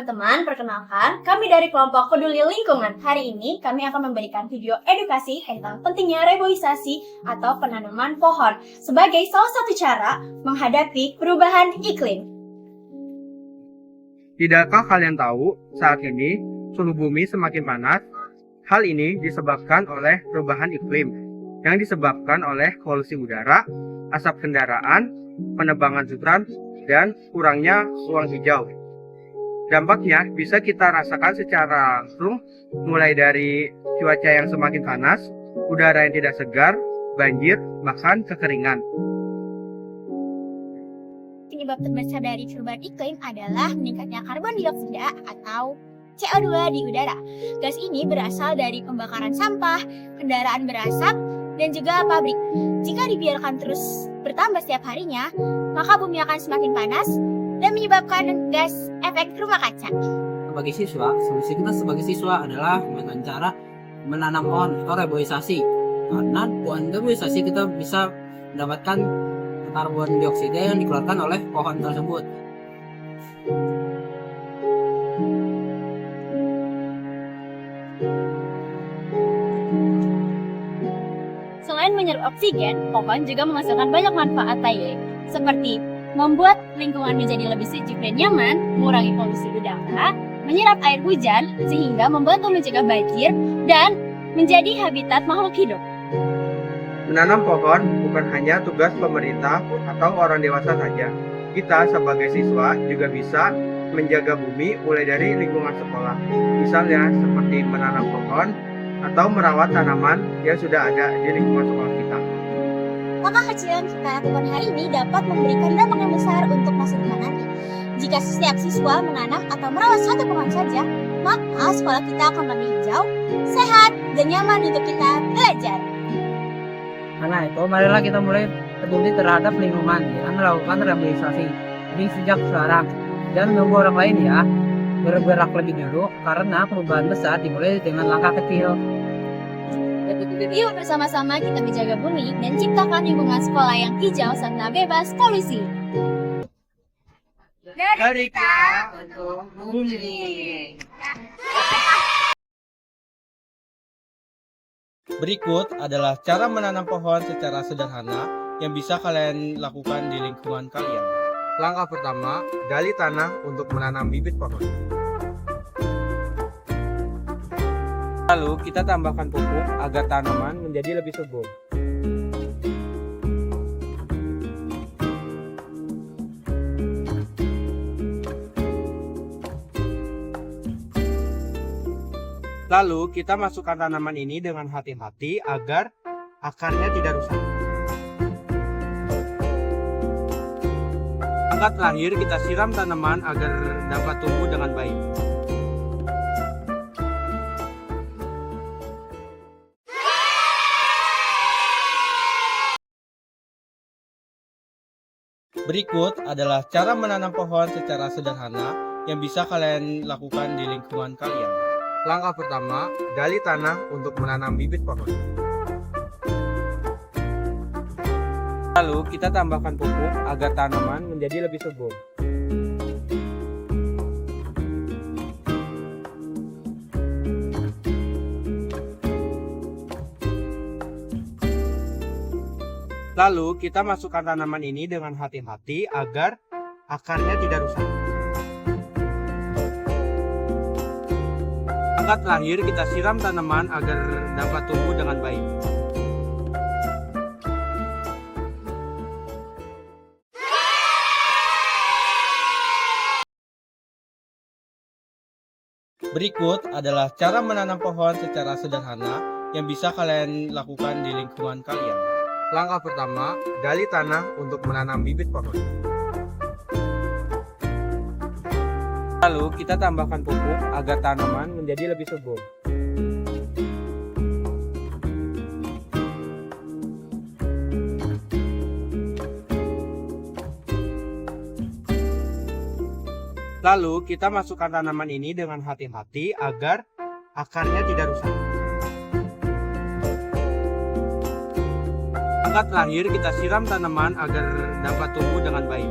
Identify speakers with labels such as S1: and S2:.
S1: teman-teman, perkenalkan, kami dari kelompok peduli lingkungan. Hari ini kami akan memberikan video edukasi tentang pentingnya reboisasi atau penanaman pohon sebagai salah satu cara menghadapi perubahan iklim.
S2: Tidakkah kalian tahu, saat ini suhu bumi semakin panas? Hal ini disebabkan oleh perubahan iklim, yang disebabkan oleh polusi udara, asap kendaraan, penebangan hutan, dan kurangnya ruang hijau. Dampaknya bisa kita rasakan secara langsung, mulai dari cuaca yang semakin panas, udara yang tidak segar, banjir, bahkan kekeringan.
S3: Penyebab terbesar dari perubahan iklim adalah meningkatnya karbon dioksida atau CO2 di udara. Gas ini berasal dari pembakaran sampah, kendaraan berasap, dan juga pabrik. Jika dibiarkan terus bertambah setiap harinya, maka bumi akan semakin panas dan menyebabkan gas efek rumah kaca.
S4: Sebagai siswa, solusi kita sebagai siswa adalah dengan cara menanam pohon atau reboisasi. Karena pohon reboisasi kita bisa mendapatkan karbon dioksida yang dikeluarkan oleh pohon tersebut.
S1: Selain menyerap oksigen, pohon juga menghasilkan banyak manfaat lainnya, seperti membuat lingkungan menjadi lebih sejuk dan nyaman, mengurangi polusi udara, menyerap air hujan, sehingga membantu mencegah banjir, dan menjadi habitat makhluk hidup.
S2: Menanam pohon bukan hanya tugas pemerintah atau orang dewasa saja. Kita sebagai siswa juga bisa menjaga bumi mulai dari lingkungan sekolah. Misalnya seperti menanam pohon atau merawat tanaman yang sudah ada di lingkungan sekolah kita.
S3: Langkah kecil yang kita lakukan hari ini dapat memberikan dampak yang besar untuk masa depan nanti. Jika setiap siswa menanam atau merawat satu pohon saja, maka sekolah kita akan lebih hijau, sehat, dan nyaman untuk kita belajar.
S4: Karena itu, marilah kita mulai peduli terhadap lingkungan dengan melakukan reboisasi. Jadi sejak sekarang, jangan menunggu orang lain ya. Bergerak lebih dulu, karena perubahan besar dimulai dengan langkah kecil.
S1: Yuk bersama-sama kita menjaga bumi dan ciptakan lingkungan sekolah yang hijau serta bebas polusi.
S2: Dari kita untuk bumi. Berikut adalah cara menanam pohon secara sederhana yang bisa kalian lakukan di lingkungan kalian. Langkah pertama, gali tanah untuk menanam bibit pohon. Lalu kita tambahkan pupuk agar tanaman menjadi lebih subur. Lalu kita masukkan tanaman ini dengan hati-hati agar akarnya tidak rusak. Angkat terakhir kita siram tanaman agar dapat tumbuh dengan baik. Berikut adalah cara menanam pohon secara sederhana yang bisa kalian lakukan di lingkungan kalian. Langkah pertama, gali tanah untuk menanam bibit pohon. Lalu kita tambahkan pupuk agar tanaman menjadi lebih subur. Lalu kita masukkan tanaman ini dengan hati-hati agar akarnya tidak rusak. Angkat terakhir kita siram tanaman agar dapat tumbuh dengan baik. Berikut adalah cara menanam pohon secara sederhana yang bisa kalian lakukan di lingkungan kalian. Langkah pertama, gali tanah untuk menanam bibit pohon. Lalu kita tambahkan pupuk agar tanaman menjadi lebih subur. Lalu kita masukkan tanaman ini dengan hati-hati agar akarnya tidak rusak. Langkah terakhir kita siram tanaman agar dapat tumbuh dengan baik.